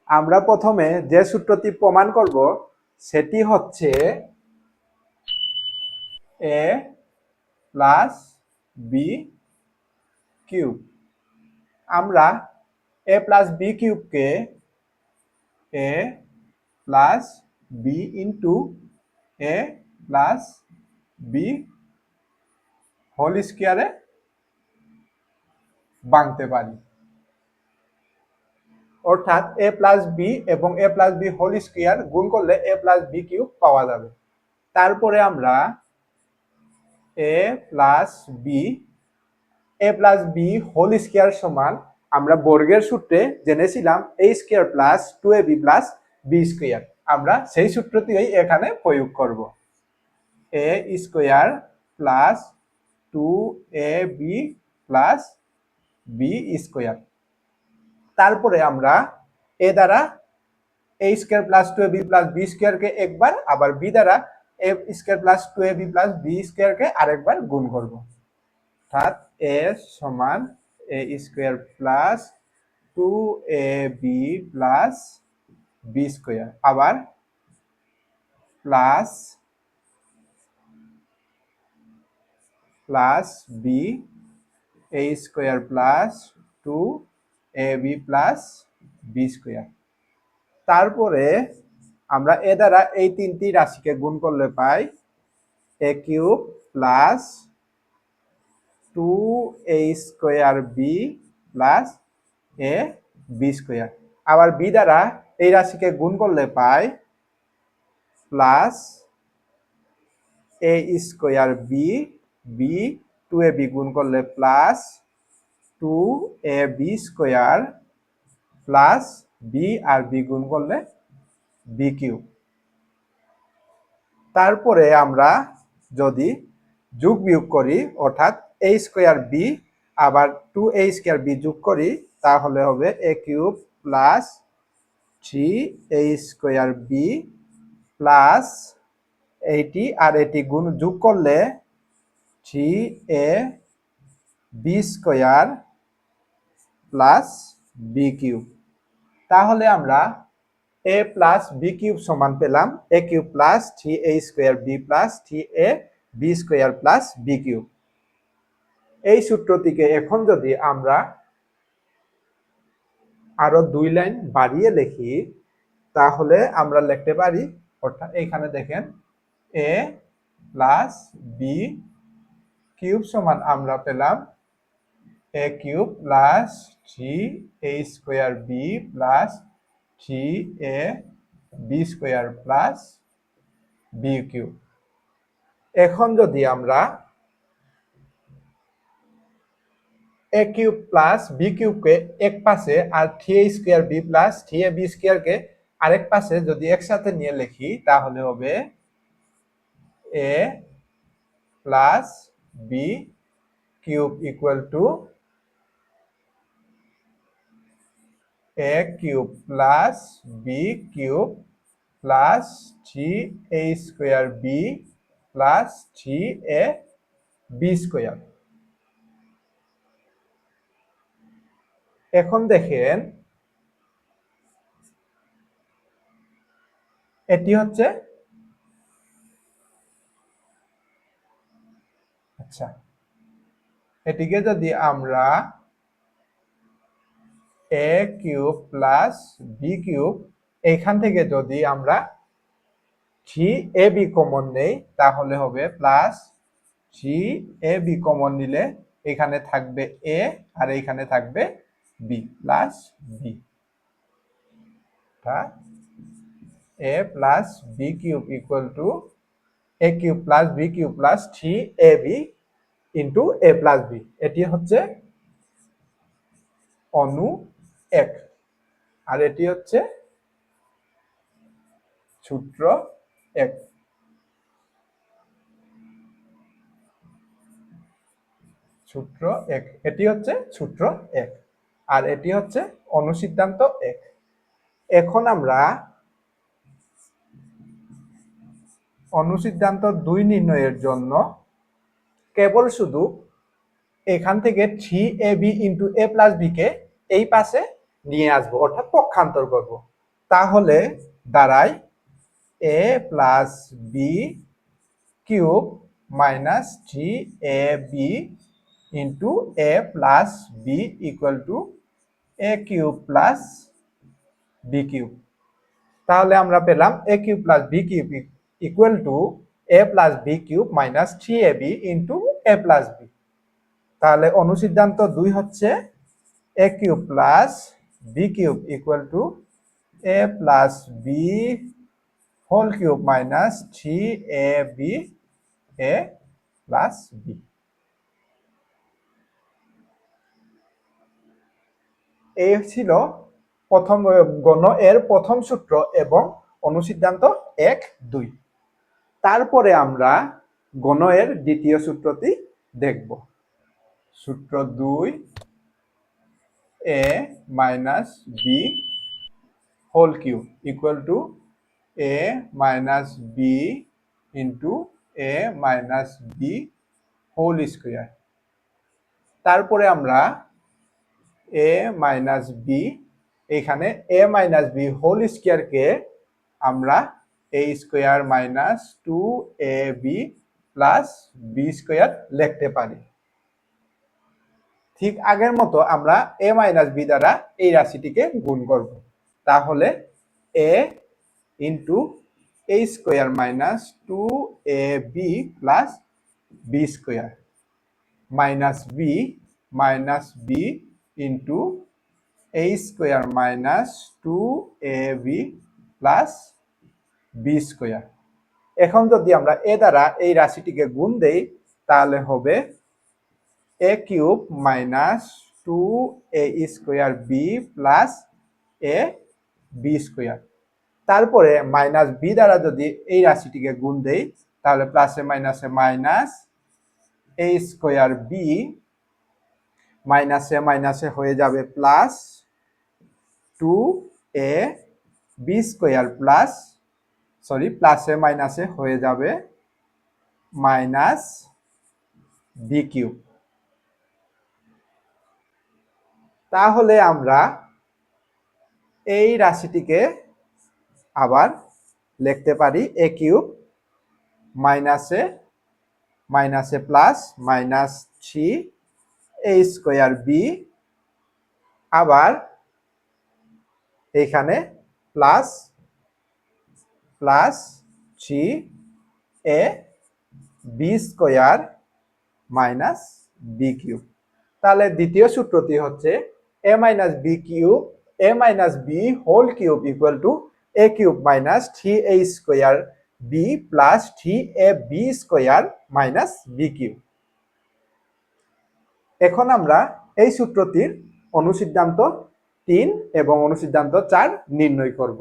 আমরা প্রথমে যে সূত্রটি প্রমাণ করব সেটি হচ্ছে a প্লাস বি কিউব। আমরা a প্লাস বি কিউবকে a plus B into a plus B whole স্কয়ারে ভাঙতে পারি, অর্থাৎ a প্লাস বি এবং a plus B whole square গুণ করলে a প্লাস বি কিউব পাওয়া যাবে। তারপরে আমরা a plus B whole square সমান আমরা বর্গের সূত্রে জেনেছিলাম a square plus 2ab plus b square. আমরা সেই সূত্রটিই এখানে প্রয়োগ করব। a square plus 2ab plus b square. তারপরে আমরা a দ্বারা a square plus 2ab plus b স্কয়ারকে একবার, আবার b দ্বারা a square plus 2ab plus b স্কয়ারকে আরেকবার গুণ করব। অর্থাৎ a সমান a square plus 2ab plus b square, আবার plus plus b a square plus 2ab plus b square. তারপরে আমরা এ দ্বারা এই তিনটি রাশিকে গুণ করলে পাই a cube plus 2a square b plus a b square. আবার বি দ্বারা এই রাশিকে গুণ করলে পাই plus a square b, b 2ab গুণ করলে plus 2ab square plus b আর বি গুণ করলে বি কিউব। তারপরে আমরা যদি যোগ বিয়োগ করি, অর্থাৎ a স্কয়ার বি আবার 2a স্কয়ার বি যোগ করি, তাহলে হবে a cube plus 3a square b plus এইটি আর এটি গুণ যোগ করলে 3a b square plus B cube. তাহলে আমরা a প্লাস বি কিউব সমান পেলাম a cube plus 3a square b plus 3a b square plus B cube. এই সূত্রটিকে এখন যদি আমরা আরো 2 লাইন বাড়িয়ে লিখি, তাহলে আমরা লিখতে পারি, অর্থাৎ এখানে দেখেন a প্লাস বি কিউব সমান আমরা পেলাম a cube plus 3a square b plus 3a b square plus B cube. এখন যদি আমরা a কিউব প্লাস বি কিউবকে এক পাশে আর 3a square b plus 3a b স্কয়ারকে আরেক পাশে যদি একসাথে নিয়ে লিখি, তাহলে হবে a plus B cube equal to a cube plus B cube plus 3a square b plus 3a b square. এখন দেখেন এটি হচ্ছে, আচ্ছা, এটিকে যদি আমরা a cube plus B cube, এইখান থেকে যদি আমরা 3ab কমন নেই, তাহলে হবে প্লাস 3ab কমন নিলে এখানে থাকবে a আর এখানে থাকবে b plus b, a plus B cube equal to a cube plus B cube plus 3ab into a plus b। এটি হচ্ছে অনু 1 আর এটি হচ্ছে সূত্র 1। সূত্র 1, এটি হচ্ছে সূত্র 1 আর এটি হচ্ছে অনুসিদ্ধান্ত 1। এখন আমরা অনুসিদ্ধান্ত 2 নির্ণয়ের জন্য কেবল শুধু এখান থেকে 3ab into a plus b কে এই পাশে নিয়ে আসবো, অর্থাৎ পক্ষান্তর করব। তাহলে দাঁড়ায় a plus B cube minus 3ab into a plus b equal to A cube plus B cube. তাহলে আমরা পেলাম a cube plus B cube equal to a plus B cube minus 3ab into a plus b. তাহলে অনুসিদ্ধান্ত 2 হচ্ছে a cube plus B cube equal to a plus B whole cube minus 3ab A plus B. এই ছিল প্রথম গণ এর প্রথম সূত্র এবং অনুসিদ্ধান্ত 1, 2। তারপরে আমরা গণ এর দ্বিতীয় সূত্রটি দেখব। সূত্র 2 a minus B whole cube equal to a minus B into a minus B whole square. তারপরে আমরা a মাইনাস বি, এখানে a মাইনাস বি হোল স্কোয়ারকে আমরা a square minus 2ab plus B square লিখতে পারি। ঠিক আগের মতো আমরা a মাইনাস বি দ্বারা এই রাশিটিকে গুণ করব। তাহলে a into a square minus 2ab plus B square minus B into a square minus 2ab plus B square. এখন যদি আমরা এ দ্বারা এই রাশিটিকে গুণ দেই তাহলে হবে a cube minus 2a square B plus a b square. তারপরে মাইনাস বি দ্বারা যদি এই রাশিটিকে গুণ দেই তাহলে প্লাসে মাইনাসে মাইনাস এ স্কোয়ার বি, মাইনাসে মাইনাসে হয়ে যাবে plus 2a B square plus প্লাসে মাইনাসে হয়ে যাবে মাইনাস বি কিউব। তাহলে আমরা এই রাশিটিকে আবার লিখতে পারি এ কিউব মাইনাসে মাইনাসে plus minus 3a square b, আবার এখানে plus plus 3a b square minus B cube. তাহলে দ্বিতীয় সূত্রটি হচ্ছে a minus B cube a minus B whole cube equal to A cube minus 3a square B plus 3ab square minus B cube. এখন আমরা এই সূত্রটির অনুসিদ্ধান্ত 3 এবং অনুসিদ্ধান্ত 4 নির্ণয় করব।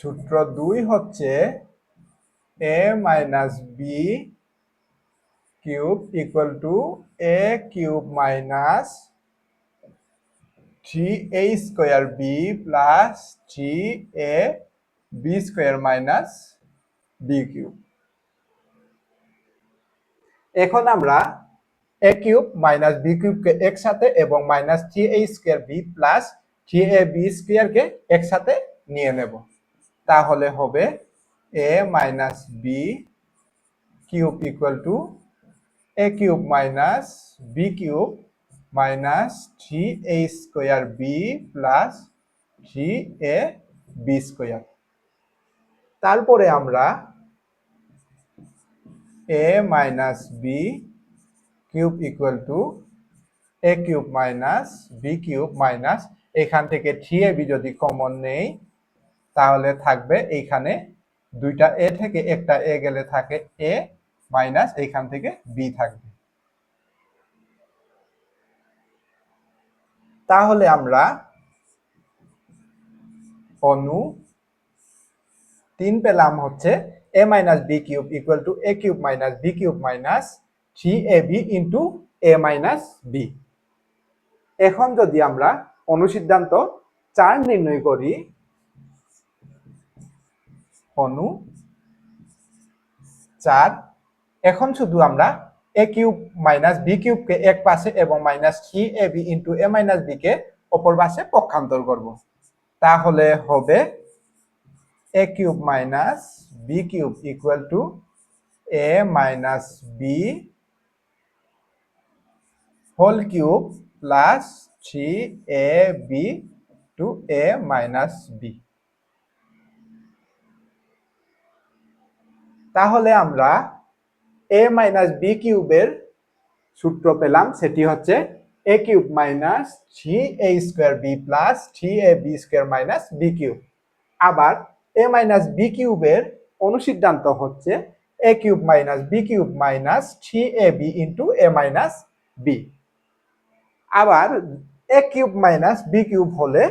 সূত্র 2 হচ্ছে a minus B cube equal to A cube minus 3a square B plus 3ab square minus B cube. এখন আমরা এ কিউব মাইনাস বি কিউবকে একসাথে এবং minus 3a square B plus 3ab স্কোয়ারকে একসাথে নিয়ে নেব। তাহলে হবে a minus B cube equal to A cube minus B cube minus 3a square B plus 3ab square. তারপরে আমরা a minus B cube equal to A cube minus B cube minus এখান থেকে 3ab যদি common নেই তাহলে থাকবে এইখানে দুইটা এ থেকে একটা এ গেলে থাকে এ মাইনাস এইখান থেকে বি থাকবে। তাহলে আমরা অনু 3 পেলাম হচ্ছে a minus B cube equal to A cube minus B cube minus 3ab into A minus B. এখন যদি আমরা অনুসিদ্ধান্ত 4 নির্ণয় করি, অনু 4, এখন শুধু আমরা এ কিউব মাইনাস বি কিউবকে এক পাশে এবং মাইনাস 3ab ইন্টু এ মাইনাস বি কে অপর পাশে পক্ষান্তর করব। তাহলে হবে a cube minus B cube equal to a minus B whole cube plus 3ab to a minus b. তাহলে আমরা এ মাইনাস বি কিউবের সূত্র পেলাম, সেটি হচ্ছে a cube minus 3a square B plus 3ab square minus B cube. আবার a minus b কিউবের অনুসিদ্ধান্ত হচ্ছে a cube minus B cube minus 3ab into A minus b. আবার a cube minus B cube হলে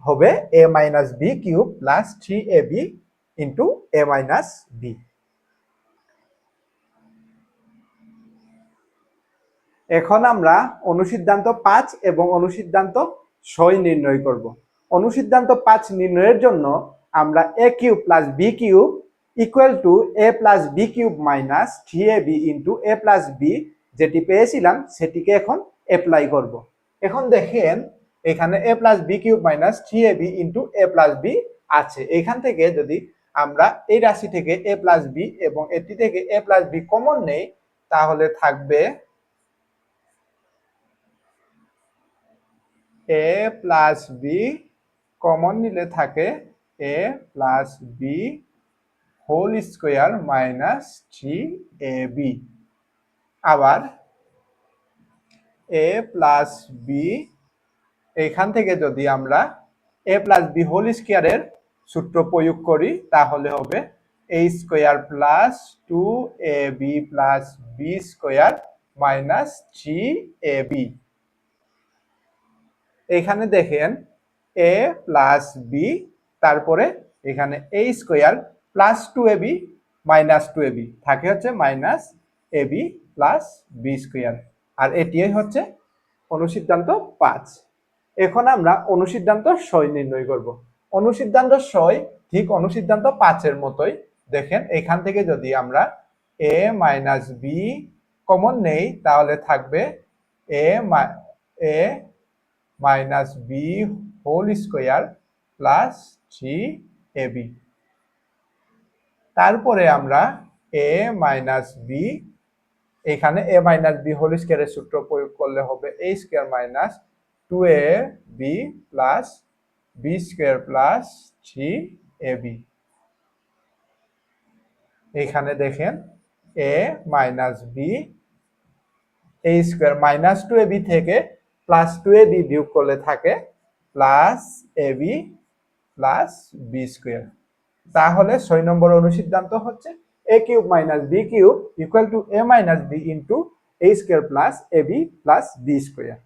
হবে a minus B cube plus 3ab into A minus B. এখন আমরা অনুসিদ্ধান্ত 5 এবং অনুসিদ্ধান্ত 6 নির্ণয় করব। অনুসিদ্ধান্ত 5 নির্ণয়ের জন্য আমরা এ cube plus B cube equal to a plus B cube minus 3ab into a plus b যেটি পেয়েছিলাম সেটিকে এখন অ্যাপ্লাই করব। এখন দেখেন এখানে a plus B cube minus 3ab into a plus b আছে। এখান থেকে যদি আমরা এই রাশি থেকে এ প্লাস বি এবং এটি থেকে এ প্লাস বি কমন নেই তাহলে থাকবে এ প্লাস বি, কমন নিলে থাকে a plus B whole square minus 3ab। আবার এ প্লাস বি এখান থেকে যদি আমরা এ প্লাস বি হোল স্কোয়ারের সূত্র প্রয়োগ করি তাহলে হবে a square plus 2ab plus B square minus 3ab। এখানে দেখেন এ প্লাস বি, তারপরে এখানে এ square plus 2ab minus 2ab থাকে হচ্ছে minus ab plus B square. আর এটিই হচ্ছে অনুসিদ্ধান্ত 5। এখন আমরা অনুসিদ্ধান্ত 6 নির্ণয় করব। অনুসিদ্ধান্ত 6 ঠিক অনুসিদ্ধান্ত 5 এর মতোই। দেখেন এখান থেকে যদি আমরা এ মাইনাস বি কমন নেই তাহলে থাকবে a minus B whole square plus 3ab। তারপরে আমরা এ মাইনাস বি, এখানে এ মাইনাস বি হোল স্কোয়ারের সূত্র প্রয়োগ করলে হবে a square minus 2ab plus B square plus 3ab। এখানে দেখেন a minus b a square minus 2ab থেকে প্লাস 2ab বিয়োগ করলে থাকে plus ab plus B square. তাহলে 6 নম্বর অনুসিদ্ধান্ত হচ্ছে a cube minus B cube equal to a minus B into a square plus ab plus B square.